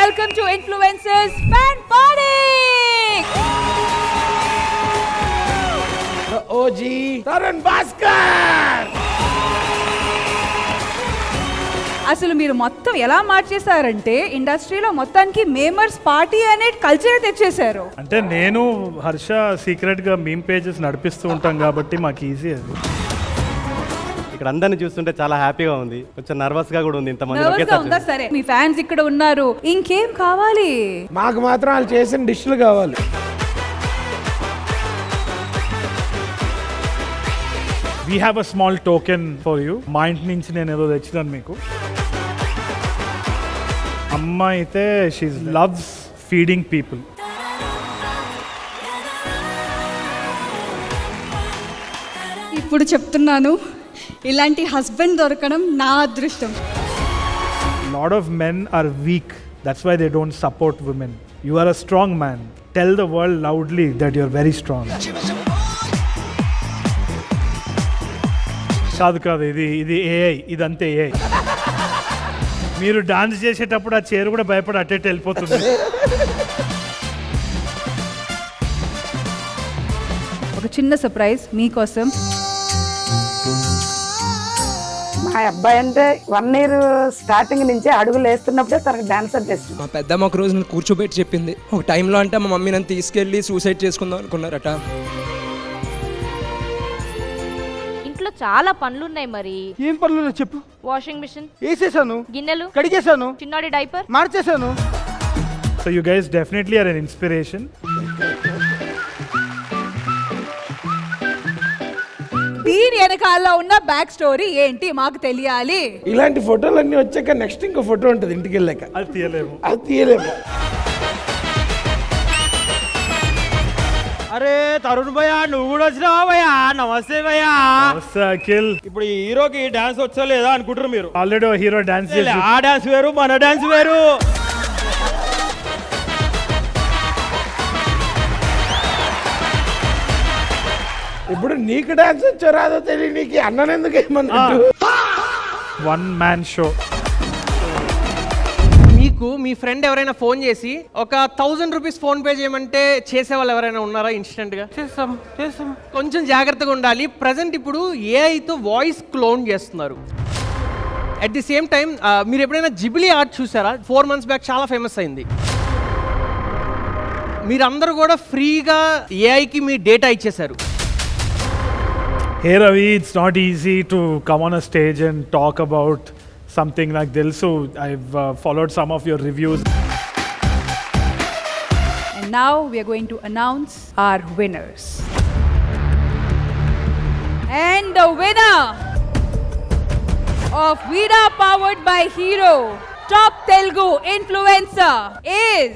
welcome to Influencers Fan Party! The OG Tarun Bhaskar! అసలు మీరు మొత్తం ఎలా మార్చేశారంటే ఇండస్ట్రీలో మొత్తానికి మేమర్స్ పార్టీ అనే కల్చర్ తెచ్చేశారు. అంటే నేను హర్ష సీక్రెట్ గా మీమ్ పేజెస్ నడిపిస్తూ ఉంటాం కాబట్టి మాకు ఈజీ అది. ఇక్కడ అందరిని చూస్తుంటే చాలా హ్యాపీగా ఉంది, కొంచెం నర్వస్ గా కూడా ఉంది. నర్వస్ గా ఉందా? సరే, మీ ఫ్యాన్స్ ఇక్కడ ఉన్నారు, ఇంకేం కావాలి? మాకు మాత్రం వాళ్ళు చేసిన డిష్లు కావాలి. We have a small token for you. మా ఇంటి నుంచి నేను ఏదో తెచ్చినాను మీకు. అమ్మ అయితే షీ లవ్స్ ఫీడింగ్ పీపుల్. ఇప్పుడు చెప్తున్నాను, ఇలాంటి హస్బెండ్ దొరకడం నా అదృష్టం. Lot of men are weak. That's why they don't support women. You are a strong man. Tell the world loudly that you're very strong. కాదు ఇది ఏఐ, ఇదంతే ఏఐ. మీరు dance చేసేటప్పుడు ఆ చైర్ కూడా భయపడి అట్టే వెళ్ళిపోతుంది. ఒక చిన్న సర్ప్రైజ్ మీకోసం. మా అబ్బాయి అంటే 1 year స్టార్టింగ్ నుంచే అడుగులు వేస్తున్నప్పుడే తనకు డాన్స్ అంటే ఇష్టం. మా పెద్దమ్మ ఒక రోజు నన్ను కూర్చోబెట్టి చెప్పింది, ఒక టైంలో అంటే మా మమ్మీ నన్ను తీసుకెళ్ళి సూసైడ్ చేసుకుందాం అనుకున్నారట. ఇంట్లో చాలా పనులున్నాయి. మరి ఏం పనులు చెప్పు. వాషింగ్ మిషన్ వేసేసాను, గిన్నెలు కడిగేసాను, చిన్నోడి diaper మార్చేసాను. So you guys definitely are an inspiration. దీని వెనకాల ఉన్న బ్యాక్ స్టోరీ ఏంటి మాకు తెలియాలి. ఇలాంటి ఫోటోలన్నీ వచ్చాక నెక్స్ట్ ఇంకో ఫోటో ఉంటుంది ఇంటికి వెళ్ళాక. అది తీయలేము. అరే తరుణ్ భయ్యా, నువ్వు కూడా వచ్చినావా భయ్యా? నమస్తే భయ్యా. అఖిల్, ఇప్పుడు ఈ హీరోకి డాన్స్ వచ్చా లేదా అనుకుంటారు మీరు. ఆల్రెడీ హీరో డాన్స్ చేసి. ఆ డాన్స్ వేరు, మన డాన్స్ వేరు. ఇప్పుడు నీకు డాన్స్ వచ్చో రాదో తెలియదు, నీకు అన్నను ఎందుకు ఏమన్నట్టు. One man show. మీకు మీ ఫ్రెండ్ ఎవరైనా ఫోన్ చేసి ఒక 1000 రూపీస్ ఫోన్ పే చేయమంటే చేసే వాళ్ళు ఎవరైనా ఉన్నారా? ఇన్స్టెంట్ గా చేస్తాం. కొంచెం జాగ్రత్తగా ఉండాలి. ప్రజెంట్ ఇప్పుడు ఏఐతో వాయిస్ క్లోన్ చేస్తున్నారు. అట్ ది సేమ్ టైం మీరు ఎప్పుడైనా జిబ్లీ ఆర్ట్ చూసారా? 4 months బ్యాక్ చాలా ఫేమస్ అయింది. మీరందరూ కూడా ఫ్రీగా ఏఐకి మీ డేటా ఇచ్చేశారు. Hey Ravi, it's not easy to come on a stage and talk about something like this. So I've followed some of your reviews. And now we are going to announce our winners. And the winner of Vida powered by Hero Top Telugu Influencer is